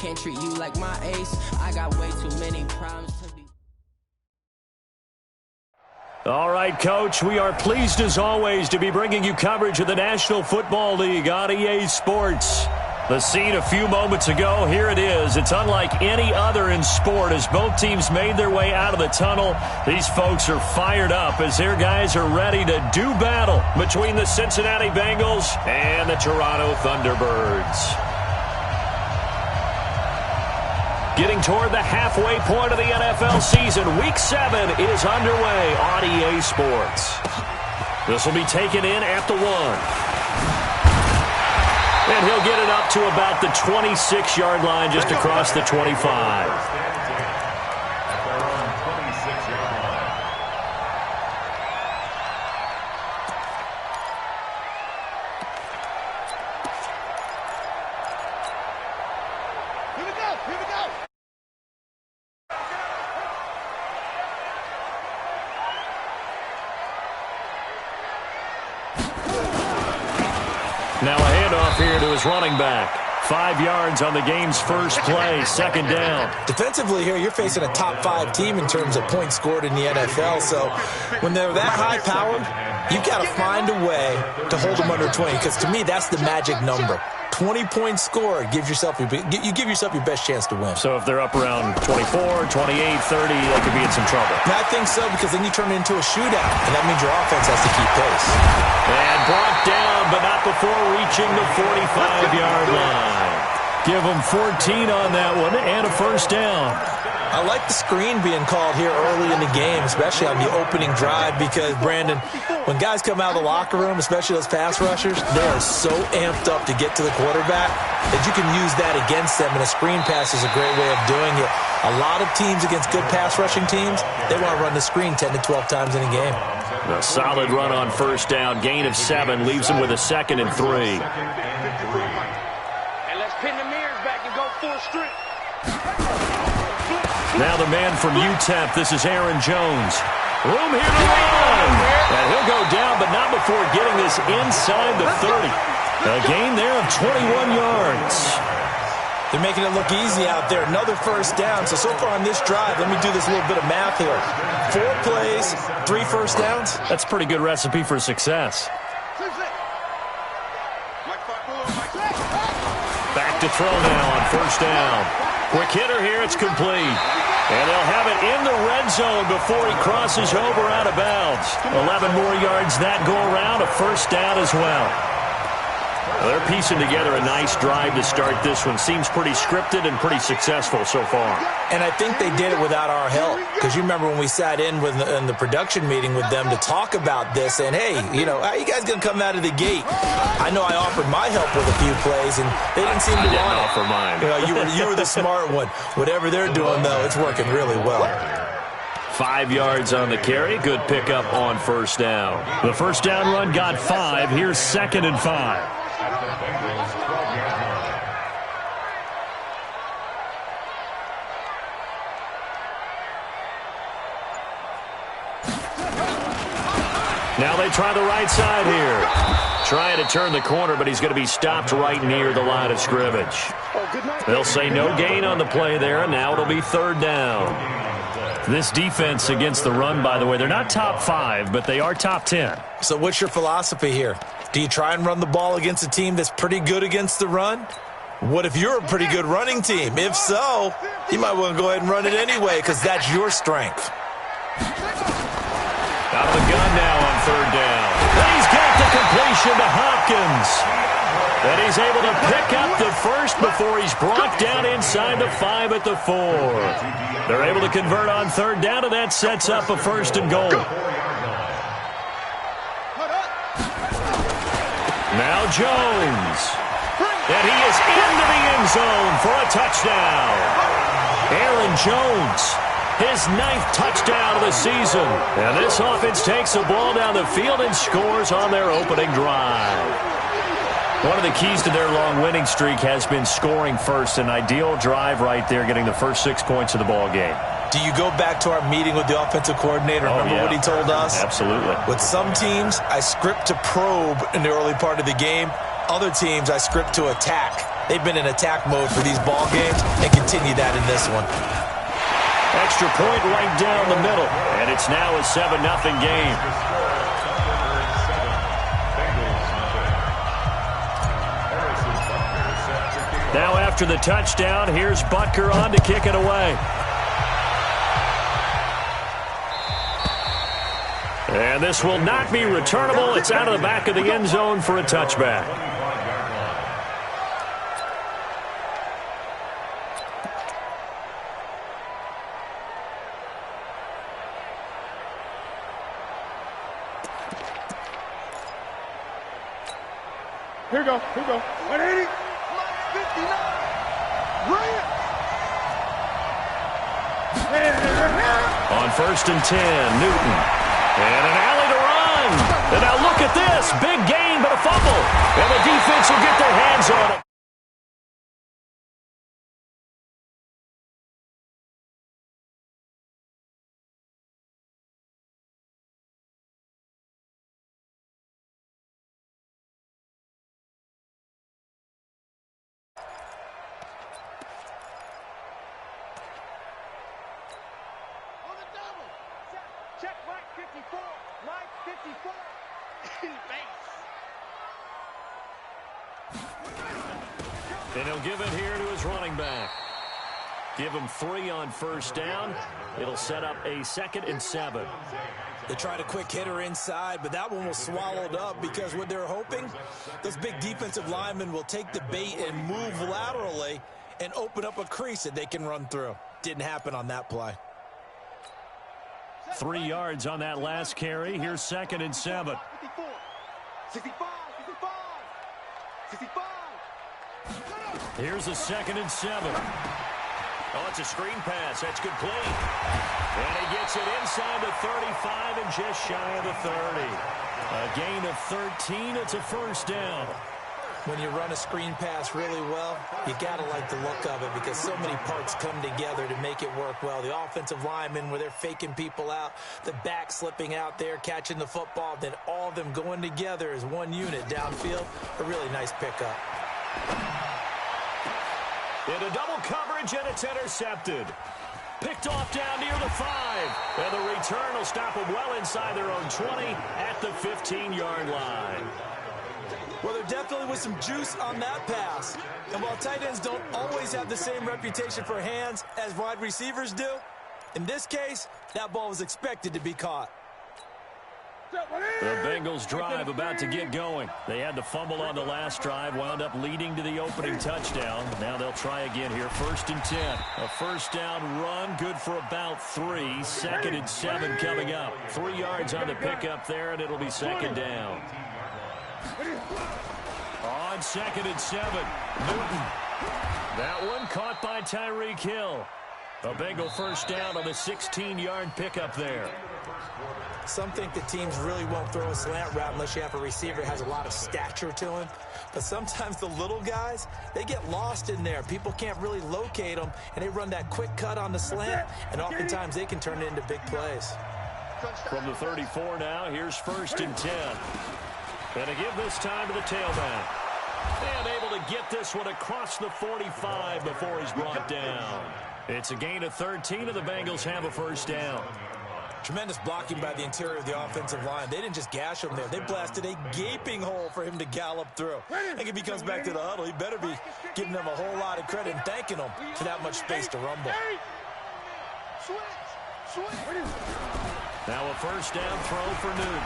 can't treat you like my ace. I got way too many problems to be. All right, Coach, we are pleased as always to be bringing you coverage of the National Football League on EA Sports. The scene a few moments ago, here it is. It's unlike any other in sport as both teams made their way out of the tunnel. These folks are fired up as their guys are ready to do battle between the Cincinnati Bengals and the Toronto Thunderbirds. Getting toward the halfway point of the NFL season, Week 7 is underway on EA Sports. This will be taken in at the 1. And he'll get it up to about the 26-yard line just across the 25. Now a handoff here to his running back. 5 yards on the game's first play, second down. Defensively here, you're facing a top 5 team in terms of points scored in the NFL. So when they're that high-powered, you've got to find a way to hold them under 20, because to me, that's the magic number. 20 points scored, you give yourself your best chance to win. So if they're up around 24, 28, 30, they could be in some trouble. And I think so, because then you turn it into a shootout, and that means your offense has to keep pace. And brought down, but not before reaching the 45-yard line. Give them 14 on that one and a first down. I like the screen being called here early in the game, especially on the opening drive, because, Brandon, when guys come out of the locker room, especially those pass rushers, they are so amped up to get to the quarterback that you can use that against them, and a screen pass is a great way of doing it. A lot of teams against good pass rushing teams, they want to run the screen 10 to 12 times in a game. A solid run on first down, gain of 7, leaves them with a 2nd and 3. And let's pin the mirrors back and go full strength. Now the man from UTEP, this is Aaron Jones. Room here to run. And he'll go down, but not before getting this inside the 30. A gain there of 21 yards. They're making it look easy out there. Another first down. So far on this drive, let me do this little bit of math here. 4 plays, 3 first downs. That's a pretty good recipe for success. Back to throw now on first down. Quick hitter here, it's complete. And they'll have it in the red zone before he crosses over out of bounds. 11 more yards that go around, a first down as well. Well, they're piecing together a nice drive to start this one. Seems pretty scripted and pretty successful so far. And I think they did it without our help. Because you remember when we sat in the production meeting with them to talk about this, and hey, you know, how you guys going to come out of the gate? I know I offered my help with a few plays, and they didn't seem to want it. I didn't offer mine. You know, you were the smart one. Whatever they're doing, though, it's working really well. 5 yards on the carry. Good pickup on first down. The first down run got 5. Here's 2nd and 5. Now they try the right side here. Trying to turn the corner, but he's going to be stopped right near the line of scrimmage. They'll say no gain on the play there, and now it'll be 3rd down. This defense against the run, by the way, they're not top 5, but they are top 10. So what's your philosophy here? Do you try and run the ball against a team that's pretty good against the run? What if you're a pretty good running team? If so, you might want to go ahead and run it anyway, because that's your strength. Out of the gun now on 3rd down. And he's got the completion to Hopkins. And he's able to pick up the first before he's brought down inside the 5 at the 4. They're able to convert on 3rd down, and that sets up a 1st and goal. Now Jones. And he is into the end zone for a touchdown. Aaron Jones. His 9th touchdown of the season. And this offense takes the ball down the field and scores on their opening drive. One of the keys to their long winning streak has been scoring first. An ideal drive right there, getting the first 6 points of the ball game. Do you go back to our meeting with the offensive coordinator? Remember what he told us? Absolutely. With some teams, I script to probe in the early part of the game. Other teams, I script to attack. They've been in attack mode for these ball games. continue that in this one. Extra point right down the middle, and it's now a 7-0 game. Now after the touchdown, here's Butker on to kick it away. And this will not be returnable. It's out of the back of the end zone for a touchback. Here we go. 180. 59. Run it. On 1st and 10, Newton. And an alley to run. And now look at this. Big gain, but a fumble. And the defense will get their hands on it. Check Mike 54. Mike 54. Base. And he'll give it here to his running back. Give him 3 on 1st down. It'll set up a 2nd and 7. They tried a quick hitter inside, but that one was swallowed up because what they're hoping, those big defensive linemen will take the bait and move laterally and open up a crease that they can run through. Didn't happen on that play. 3 yards on that last carry. Here's 2nd and 7. 54. 65. 65. 65. Here's a 2nd and 7. Oh, it's a screen pass. That's good play. And he gets it inside the 35 and just shy of the 30. A gain of 13. It's a 1st down. When you run a screen pass really well, you got to like the look of it because so many parts come together to make it work well. The offensive linemen, where they're faking people out, the back slipping out there, catching the football, then all of them going together as one unit downfield. A really nice pickup. Into double coverage, and it's intercepted. Picked off down near the 5. And the return will stop them well inside their own 20 at the 15-yard line. Well, there definitely was some juice on that pass. And while tight ends don't always have the same reputation for hands as wide receivers do, in this case, that ball was expected to be caught. The Bengals drive about to get going. They had the fumble on the last drive, wound up leading to the opening touchdown. Now they'll try again here. 1st and 10. A 1st down run, good for about 3. 2nd and 7 coming up. 3 yards on the pickup there, and it'll be 2nd down. On 2nd and 7, Newton. That one caught by Tyreek Hill. A Bengal 1st down on the 16-yard pickup there. Some think the teams really won't throw a slant route unless you have a receiver that has a lot of stature to him. But sometimes the little guys, they get lost in there. People can't really locate them, and they run that quick cut on the slant, and oftentimes they can turn it into big plays. From the 34 now, here's 1st and 10. And to give this time to the tailback. And able to get this one across the 45 before he's brought down. It's a gain of 13, and the Bengals have a 1st down. Tremendous blocking by the interior of the offensive line. They didn't just gash him there. They blasted a gaping hole for him to gallop through. I think if he comes back to the huddle, he better be giving them a whole lot of credit and thanking them for that much space to rumble. Now a 1st down throw for Newton.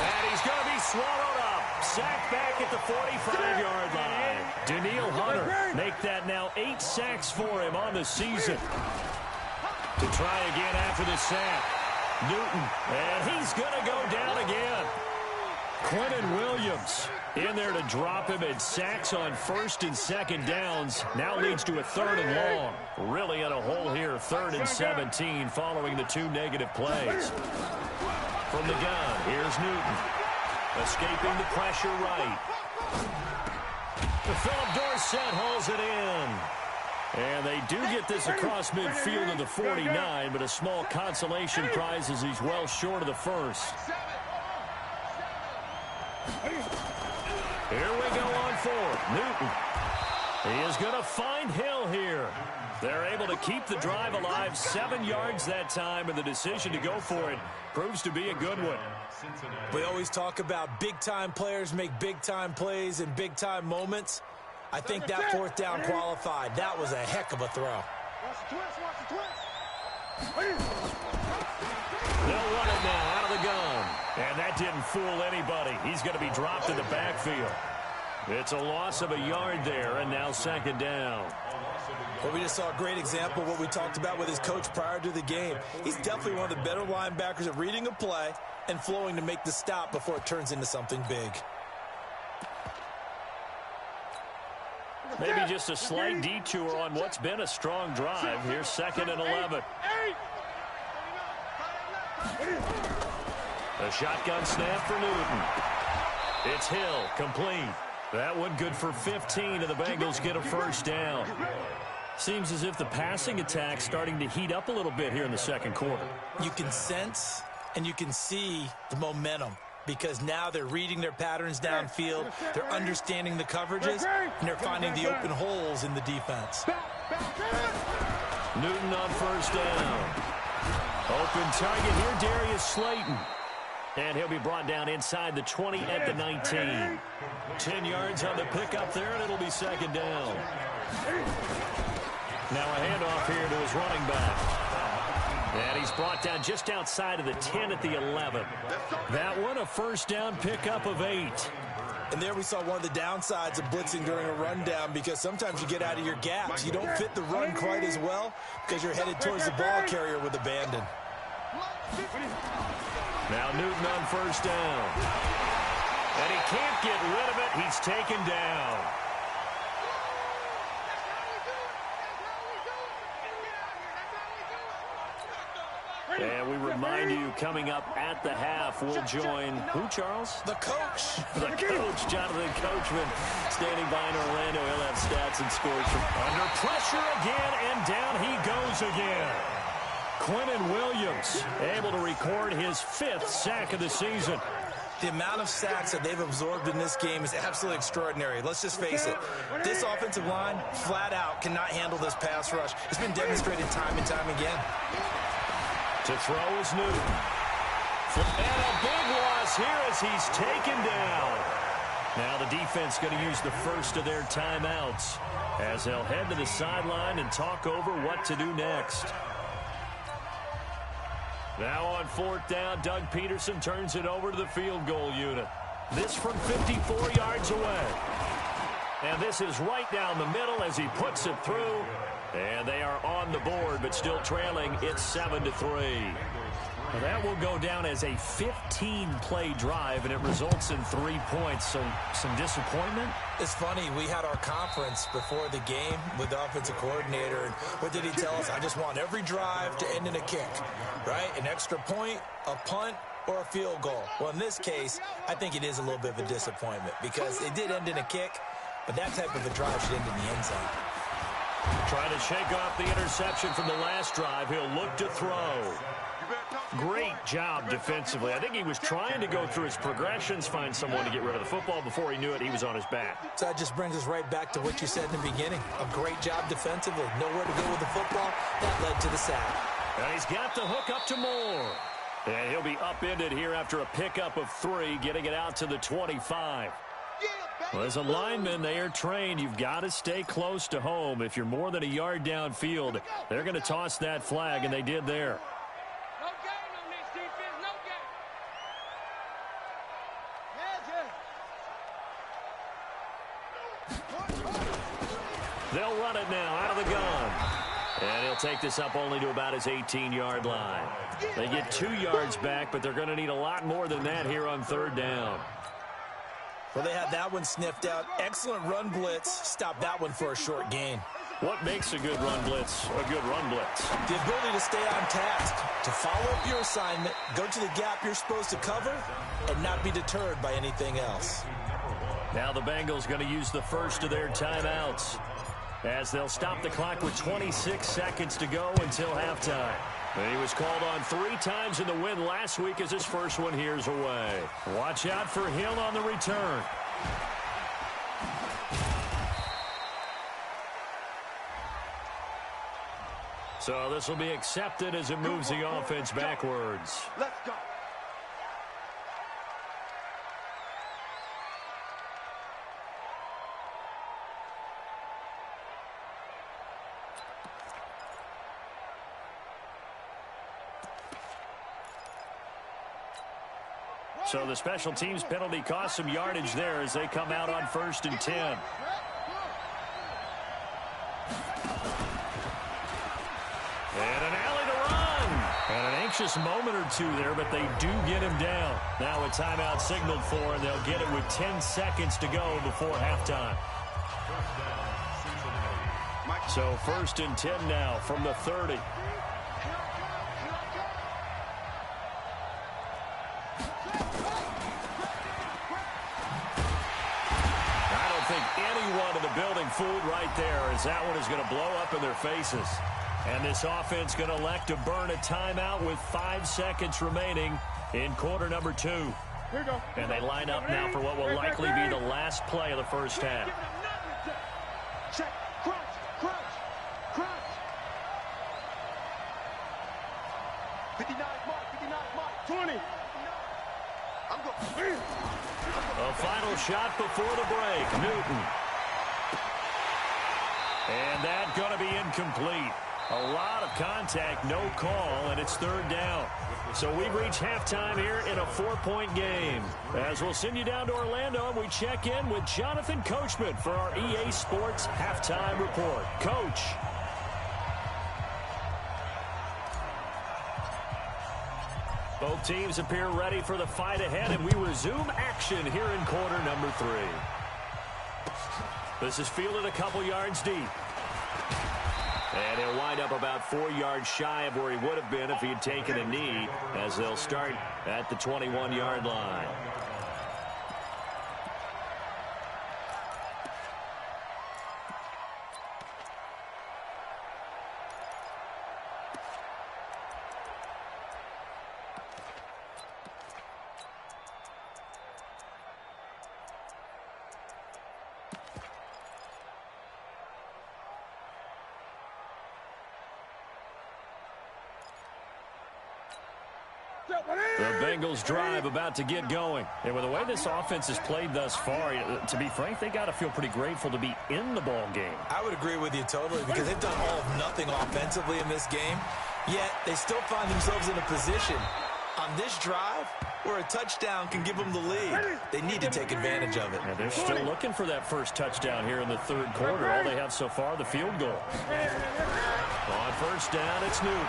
And he's going to be swallowed up. Sacked back at the 45-yard line. Danielle Hunter make that now 8 sacks for him on the season. To try again after the sack. Newton, and he's going to go down again. Quentin Williams in there to drop him, and sacks on 1st and 2nd downs. Now leads to a 3rd and long. Really in a hole here, 3rd and 17 following the 2 negative plays. From the gun, here's Newton. Escaping the pressure right. Philip Dorsett hauls it in. And they do get this across midfield to the 49, but a small consolation prize as he's well short of the 1st. Here we go on 4th. Newton. He is going to find Hill deal here. They're able to keep the drive alive, 7 yards that time, and the decision to go for it proves to be a good one. We always talk about big-time players make big-time plays in big-time moments. I think that fourth down qualified. That was a heck of a throw. Watch the twist, watch the twist. They'll run it now out of the gun. And that didn't fool anybody. He's going to be dropped in the backfield. It's a loss of a yard there, and now second down. Well, we just saw a great example of what we talked about with his coach prior to the game. He's definitely one of the better linebackers at reading a play and flowing to make the stop before it turns into something big. Maybe just a slight detour on what's been a strong drive. Here's 2nd and 11. A shotgun snap for Newton. It's Hill, complete. That one good for 15, and the Bengals get a first down. Seems as if the passing attack's starting to heat up a little bit here in the second quarter. You can sense and you can see the momentum because now they're reading their patterns downfield, they're understanding the coverages, and they're finding the open holes in the defense. Newton on first down. Open target here, Darius Slayton. And he'll be brought down inside the 20 at the 19. 10 yards on the pickup there, and it'll be second down. Now a handoff here to his running back. And he's brought down just outside of the 10 at the 11. That one, a first down pickup of 8. And there we saw one of the downsides of blitzing during a rundown because sometimes you get out of your gaps. You don't fit the run quite as well because you're headed towards the ball carrier with abandon. Now Newton on first down. And he can't get rid of it. He's taken down. And we remind you, coming up at the half, we'll join who, Charles? The coach. The coach, Jonathan Coachman, standing by in Orlando. He'll have stats and scores from under pressure again, and down he goes again. Quinnen Williams able to record his 5th sack of the season. The amount of sacks that they've absorbed in this game is absolutely extraordinary. Let's just face it. This offensive line, flat out, cannot handle this pass rush. It's been demonstrated time and time again. To throw is Newton. And a big loss here as he's taken down. Now the defense going to use the first of their timeouts as they'll head to the sideline and talk over what to do next. Now on 4th down, Doug Peterson turns it over to the field goal unit. This from 54 yards away. And this is right down the middle as he puts it through. And they are on the board, but still trailing. It's 7-3. Now that will go down as a 15-play drive, and it results in 3 points. So some disappointment? It's funny. We had our conference before the game with the offensive coordinator. And what did he tell us? I just want every drive to end in a kick, right? An extra point, a punt, or a field goal. Well, in this case, I think it is a little bit of a disappointment because it did end in a kick, but that type of a drive should end in the end zone. Trying to shake off the interception from the last drive. He'll look to throw. Great job defensively. I think he was trying to go through his progressions, find someone to get rid of the football. Before he knew it, he was on his back. So that just brings us right back to what you said in the beginning. A great job defensively. Nowhere to go with the football. That led to the sack. And he's got the hook up to Moore. And he'll be upended here after a pickup of 3, getting it out to the 25. Well, as a lineman, they are trained. You've got to stay close to home. If you're more than a yard downfield, they're going to toss that flag, and they did there. No gain on this defense, no gain. They'll run it now out of the gun. And he'll take this up only to about his 18-yard line. They get 2 yards back, but they're going to need a lot more than that here on 3rd down. Well, they had that one sniffed out. Excellent run blitz. Stop that one for a short gain. What makes a good run blitz a good run blitz? The ability to stay on task, to follow up your assignment, go to the gap you're supposed to cover, and not be deterred by anything else. Now the Bengals going to use the first of their timeouts as they'll stop the clock with 26 seconds to go until halftime. And he was called on 3 times in the win last week as his first one here's away. Watch out for Hill on the return. So this will be accepted as it moves the offense backwards. Let's go. So the special teams penalty cost some yardage there as they come out on 1st and 10. And an alley to run. And an anxious moment or two there, but they do get him down. Now a timeout signaled for, and they'll get it with 10 seconds to go before halftime. So 1st and 10 now from the 30. Anyone in the building fooled right there, as that one is going to blow up in their faces. And this offense going to elect to burn a timeout with 5 seconds remaining in quarter number 2. And they line up now for what will likely be the last play of the first half. Check. Crunch. 59 mark. 20. I'm going. A final shot before the break. Newton. And that going to be incomplete. A lot of contact, no call, and it's 3rd down. So we've reached halftime here in a 4-point game. As we'll send you down to Orlando, and we check in with Jonathan Coachman for our EA Sports Halftime Report. Coach. Both teams appear ready for the fight ahead, and we resume action here in quarter number 3. This is fielded a couple yards deep. And he'll wind up about 4 yards shy of where he would have been if he had taken a knee, as they'll start at the 21-yard line. The Bengals drive about to get going. And with the way this offense has played thus far, to be frank, they got to feel pretty grateful to be in the ball game. I would agree with you totally, because they've done all of nothing offensively in this game, yet they still find themselves in a position on this drive where a touchdown can give them the lead. They need to take advantage of it. And they're still looking for that first touchdown here in the 3rd quarter. All they have so far, the field goal. On 1st down, it's Newton.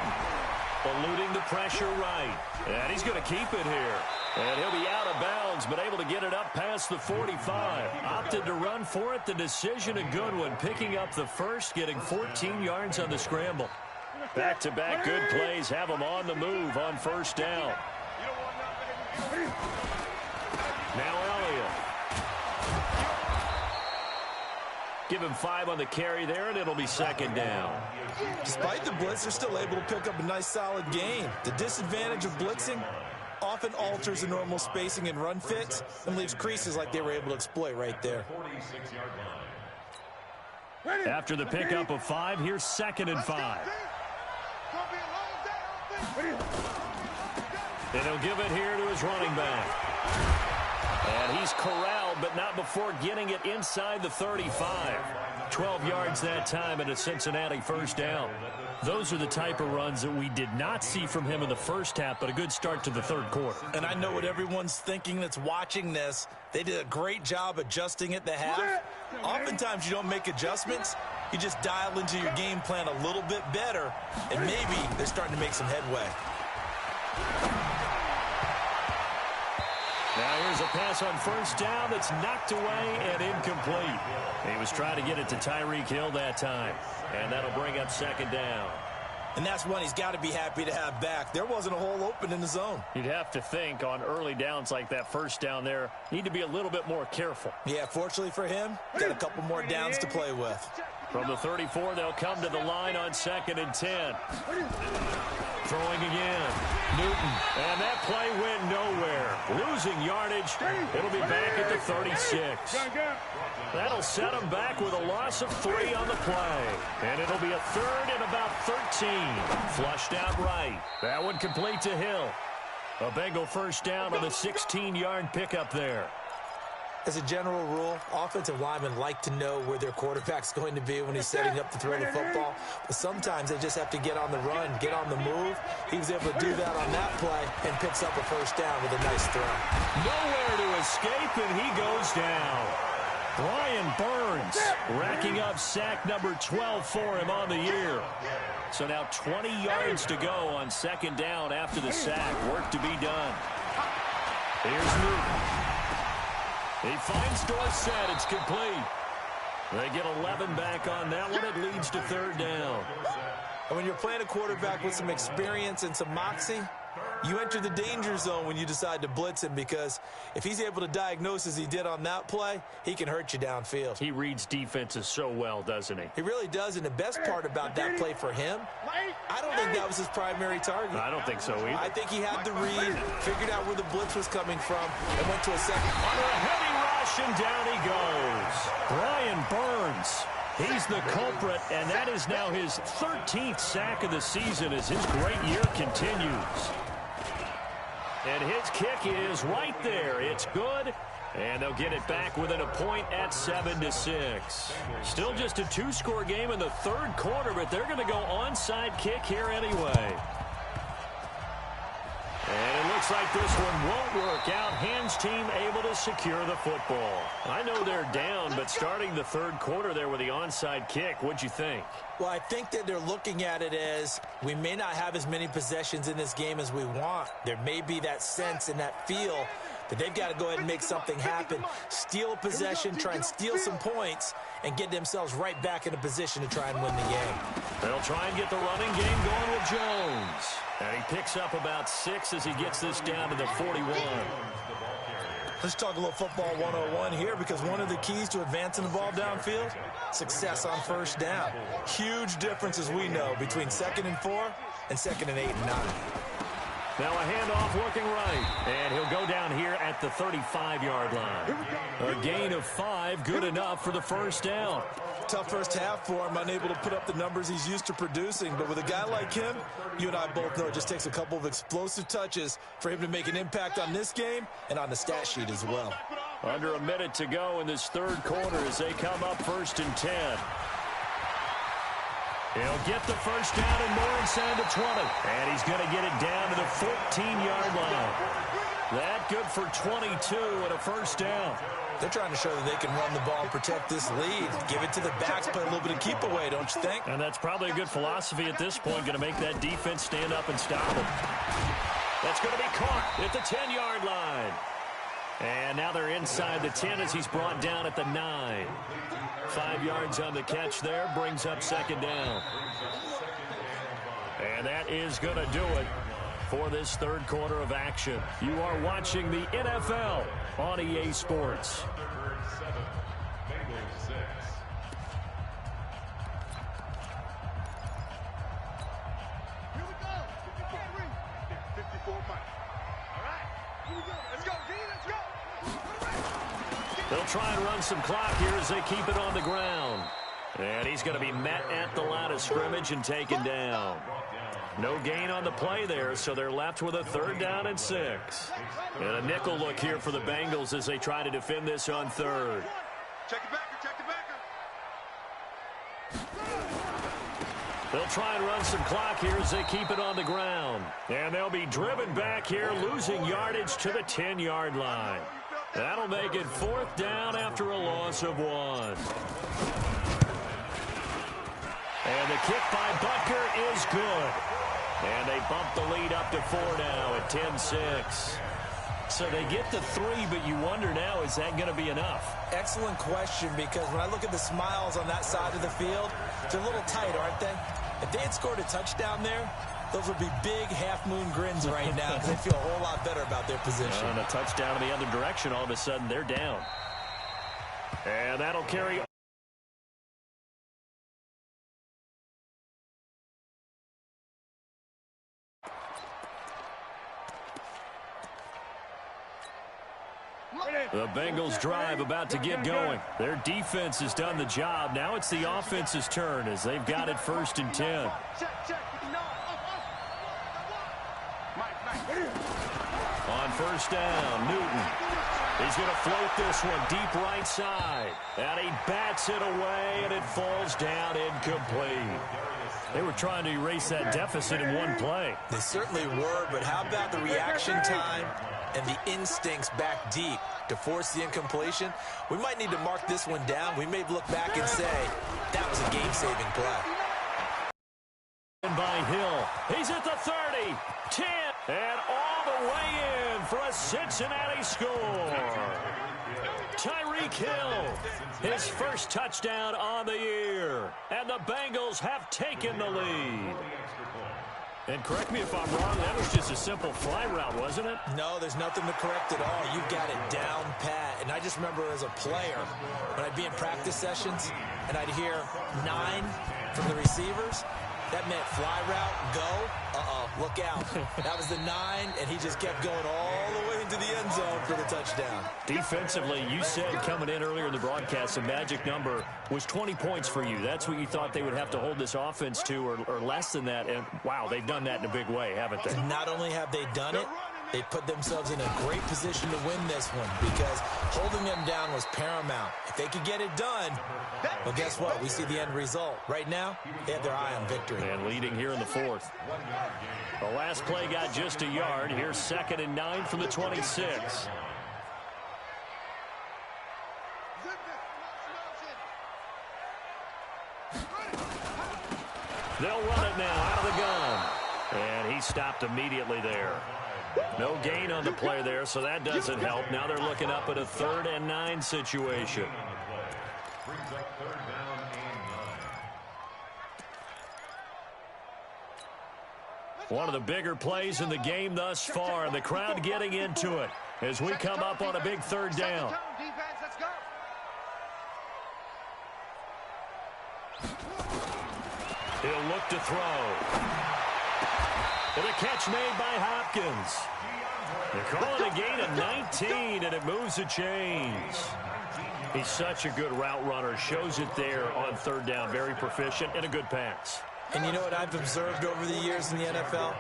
Eluding the pressure right. And he's going to keep it here. And he'll be out of bounds, but able to get it up past the 45. Opted to run for it. The decision a good one. Picking up the first, getting 14 yards on the scramble. Back-to-back good plays have them on the move on 1st down. Now Elliott. Give him 5 on the carry there, and it'll be 2nd down. Despite the blitz, they're still able to pick up a nice, solid gain. The disadvantage of blitzing often alters the normal spacing and run fits and leaves creases like they were able to exploit right there. After the pickup of 5, here's 2nd and 5. And he'll give it here to his running back. And he's corralled, but not before getting it inside the 35. 12 yards that time and a Cincinnati 1st down. Those are the type of runs that we did not see from him in the first half, but a good start to the 3rd quarter. And I know what everyone's thinking that's watching this. They did a great job adjusting at the half. Oftentimes you don't make adjustments. You just dial into your game plan a little bit better, and maybe they're starting to make some headway. Now here's a pass on 1st down that's knocked away and incomplete. He was trying to get it to Tyreek Hill that time, and that'll bring up 2nd down. And that's one he's got to be happy to have back. There wasn't a hole open in the zone. You'd have to think on early downs like that 1st down there, need to be a little bit more careful. Yeah, fortunately for him, got a couple more downs to play with. From the 34, they'll come to the line on 2nd and 10. Throwing again. Newton. And that play went nowhere. Losing yardage. It'll be back at the 36. That'll set them back with a loss of 3 on the play. And it'll be a 3rd and about 13. Flushed out right. That one complete to Hill. A Bengal first down on the 16-yard pickup there. As a general rule, offensive linemen like to know where their quarterback's going to be when he's setting up to throw the football. But sometimes they just have to get on the run, get on the move. He was able to do that on that play and picks up a first down with a nice throw. Nowhere to escape, and he goes down. Brian Burns racking up sack number 12 for him on the year. So now 20 yards to go on 2nd down after the sack. Work to be done. Here's Newton. He finds Dorsett. It's complete. They get 11 back on that one. It leads to 3rd down. And when you're playing a quarterback with some experience and some moxie, you enter the danger zone when you decide to blitz him, because if he's able to diagnose as he did on that play, he can hurt you downfield. He reads defenses so well, doesn't he? He really does, and the best part about that play for him, I don't think that was his primary target. I don't think so either. I think he had the read, figured out where the blitz was coming from, and went to a second. Under a heavy rush, and down he goes. Brian Burns. He's the culprit, and that is now his 13th sack of the season as his great year continues. And his kick is right there. It's good. And they'll get it back within a point at 7-6. Still just a 2-score game in the 3rd quarter, but they're going to go onside kick here anyway. And it looks like this one won't work out. Hands team able to secure the football. I know they're down, but starting the 3rd quarter there with the onside kick, what'd you think? Well, I think that they're looking at it as we may not have as many possessions in this game as we want. There may be that sense and that feel that they've got to go ahead and make something happen, steal a possession, try and steal some points, and get themselves right back in a position to try and win the game. They'll try and get the running game going with Jones. And he picks up about 6 as he gets this down to the 41. Let's talk a little football 101 here, because one of the keys to advancing the ball downfield, success on first down. Huge difference, as we know, between 2nd and 4 and 2nd and 8 and 9. Now a handoff looking right, and he'll go down here at the 35-yard line. A gain of 5, good enough for the first down. Tough first half for him, unable to put up the numbers he's used to producing. But with a guy like him, you and I both know it just takes a couple of explosive touches for him to make an impact on this game and on the stat sheet as well. Under a minute to go in this 3rd quarter as they come up 1st and 10. He'll get the first down and more inside the 20. And he's going to get it down to the 14-yard line. That good for 22 and a first down. They're trying to show that they can run the ball and protect this lead. Give it to the backs, play a little bit of keep away, don't you think? And that's probably a good philosophy at this point, going to make that defense stand up and stop them. That's going to be caught at the 10-yard line. And now they're inside the 10 as he's brought down at the 9. 5 yards on the catch there, brings up 2nd down. And that is going to do it for this 3rd quarter of action. You are watching the NFL on EA Sports. They'll try and run some clock here as they keep it on the ground. And he's going to be met at the line of scrimmage and taken down. No gain on the play there, so they're left with a 3rd down and 6. And a nickel look here for the Bengals as they try to defend this on 3rd. Check it back, check it back. They'll try and run some clock here as they keep it on the ground. And they'll be driven back here, losing yardage to the 10-yard line. That'll make it 4th down after a loss of 1. And the kick by Butker is good. And they bump the lead up to 4 now at 10-6. So they get to 3, but you wonder now, is that going to be enough? Excellent question, because when I look at the smiles on that side of the field, they're a little tight, aren't they? If they had scored a touchdown there, those would be big half-moon grins right now, because they feel a whole lot better about their position. And a touchdown in the other direction, all of a sudden they're down. And that'll carry The Bengals drive about to get going. Their defense has done the job. Now it's the offense's turn as they've got it 1st and 10. On 1st down, Newton. He's going to float this one deep right side. And he bats it away, and it falls down incomplete. They were trying to erase that deficit in one play. They certainly were, but how about the reaction time and the instincts back deep to force the incompletion? We might need to mark this one down. We may look back and say, that was a game-saving play. By Hill. He's at the 30, 10, and all the way in for a Cincinnati score. Tyreek Hill, his first touchdown on the year, and the Bengals have taken the lead. And correct me if I'm wrong, that was just a simple fly route, wasn't it? No, there's nothing to correct at all. You've got it down pat. And I just remember as a player, when I'd be in practice sessions, and I'd hear 9 from the receivers, that meant fly route, go, look out. That was the 9, and he just kept going all the way into the end zone for the touchdown. Defensively, you said coming in earlier in the broadcast, the magic number was 20 points for you. That's what you thought they would have to hold this offense to, or less than that. And, wow, they've done that in a big way, haven't they? Not only have they done it, they put themselves in a great position to win this one because holding them down was paramount. If they could get it done, well, guess what? We see the end result. Right now, they have their eye on victory. And leading here in the 4th. The last play got just a yard. Here's 2nd and 9 from the 26. They'll run it now out of the gun. And he stopped immediately there. No gain on the play there, so that doesn't help. Now they're looking up at a 3rd and 9 situation. One of the bigger plays in the game thus far, and the crowd getting into it as we come up on a big 3rd down. He'll look to throw. And a catch made by Hopkins. They're calling a gain of 19, and it moves the chains. He's such a good route runner. Shows it there on 3rd down. Very proficient and a good pass. And you know what I've observed over the years in the NFL?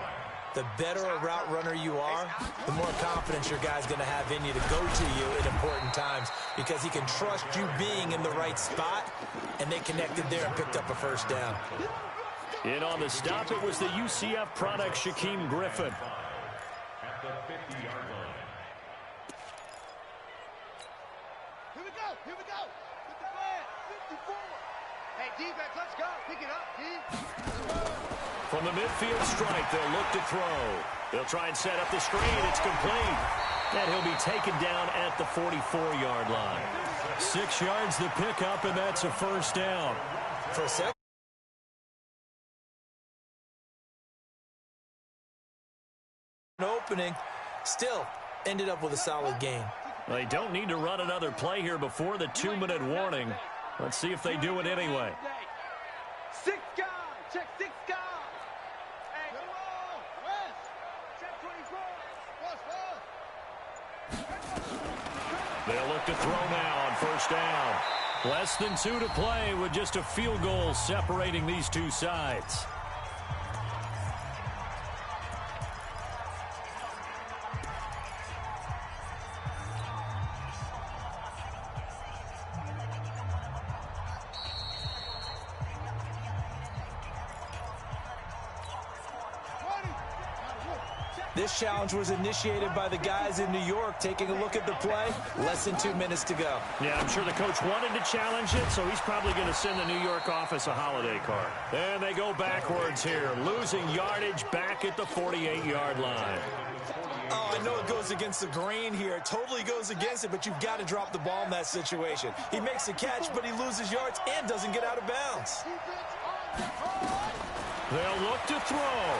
The better a route runner you are, the more confidence your guy's going to have in you to go to you at important times because he can trust you being in the right spot, and they connected there and picked up a 1st down. In on the stop, it was the UCF product, Shaquem Griffin. At the 50-yard line. Here we go. With the flag. 54. Hey, defense, let's go. Pick it up, D. From the midfield stripe, they'll look to throw. They'll try and set up the screen. It's complete. And he'll be taken down at the 44-yard line. 6 yards to pick up, and that's a 1st down. For a second. Opening, still ended up with a solid gain. They don't need to run another play here before the 2-minute warning. Let's see if they do it anyway. 6 guys. Check 6 guys. Hey, come on. West. Check 24. They'll look to throw now on 1st down. Less than 2 to play with just a field goal separating these two sides. This challenge was initiated by the guys in New York. Taking a look at the play, less than 2 minutes to go. Yeah, I'm sure the coach wanted to challenge it, so he's probably going to send the New York office a holiday card. And they go backwards here, losing yardage back at the 48-yard line. Oh, I know it goes against the grain here. It totally goes against it, but you've got to drop the ball in that situation. He makes a catch, but he loses yards and doesn't get out of bounds. They'll look to throw.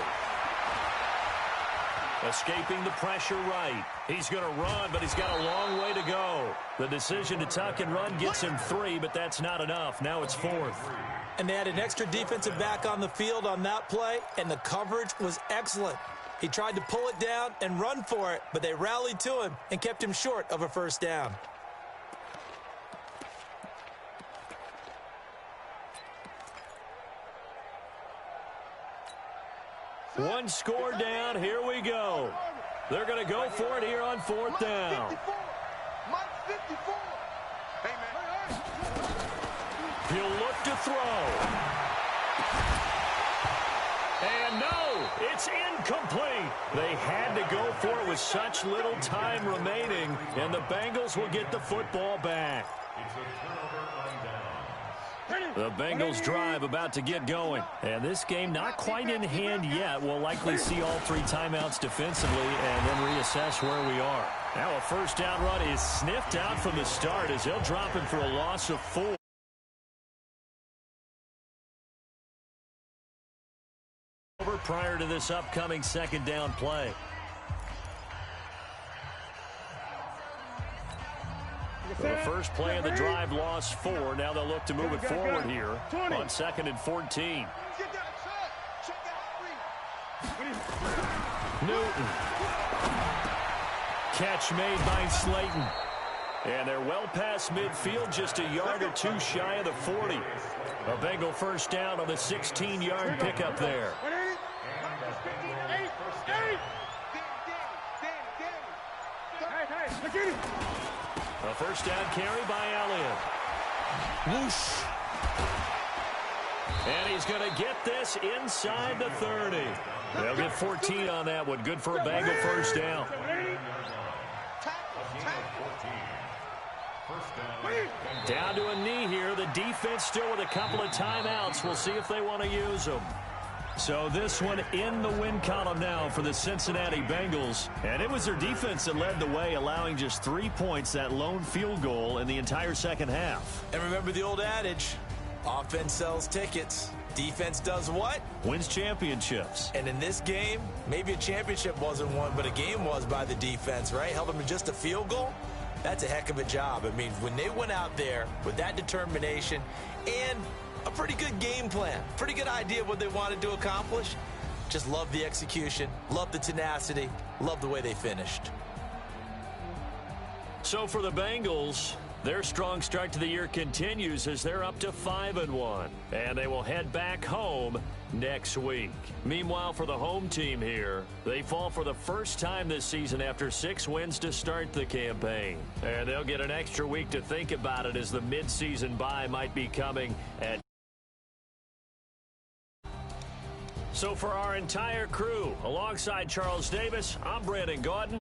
Escaping the pressure right. He's going to run, but he's got a long way to go. The decision to tuck and run gets him 3, but that's not enough. Now it's 4th. And they had an extra defensive back on the field on that play, and the coverage was excellent. He tried to pull it down and run for it, but they rallied to him and kept him short of a first down. One score down. Here we go. They're going to go for it here on fourth down. Mike 54. Hey, man. He'll look to throw. And no, it's incomplete. They had to go for it with such little time remaining, and the Bengals will get the football back. The Bengals drive about to get going. And this game not quite in hand yet. We'll likely see all three timeouts defensively and then reassess where we are. Now a first down run is sniffed out from the start as they'll drop him for a loss of 4. Prior to this upcoming second down play. The first play of the drive lost 4. Now they'll look to move it forward here on 2nd and 14. Newton. Catch made by Slayton. And they're well past midfield, just a yard or two shy of the 40. A Bengal first down on the 16-yard pickup there. A first down carry by Elliott. Whoosh. And he's going to get this inside the 30. They'll get 14 on that one. Good for a Bengal first down. Down to a knee here. The defense still with a couple of timeouts. We'll see if they want to use them. So this one in the win column now for the Cincinnati Bengals. And it was their defense that led the way, allowing just 3 points, that lone field goal in the entire second half. And remember the old adage, offense sells tickets. Defense does what? Wins championships. And in this game, maybe a championship wasn't won, but a game was by the defense, right? Held them to just a field goal. That's a heck of a job. I mean, when they went out there with that determination and a pretty good game plan, pretty good idea of what they wanted to accomplish, just love the execution, love the tenacity, love the way they finished. So for the Bengals, their strong start to the year continues as they're up to 5-1, and they will head back home next week. Meanwhile, for the home team here, they fall for the first time this season after 6 wins to start the campaign. And they'll get an extra week to think about it as the midseason bye might be coming at. So for our entire crew, alongside Charles Davis, I'm Brandon Gaudin.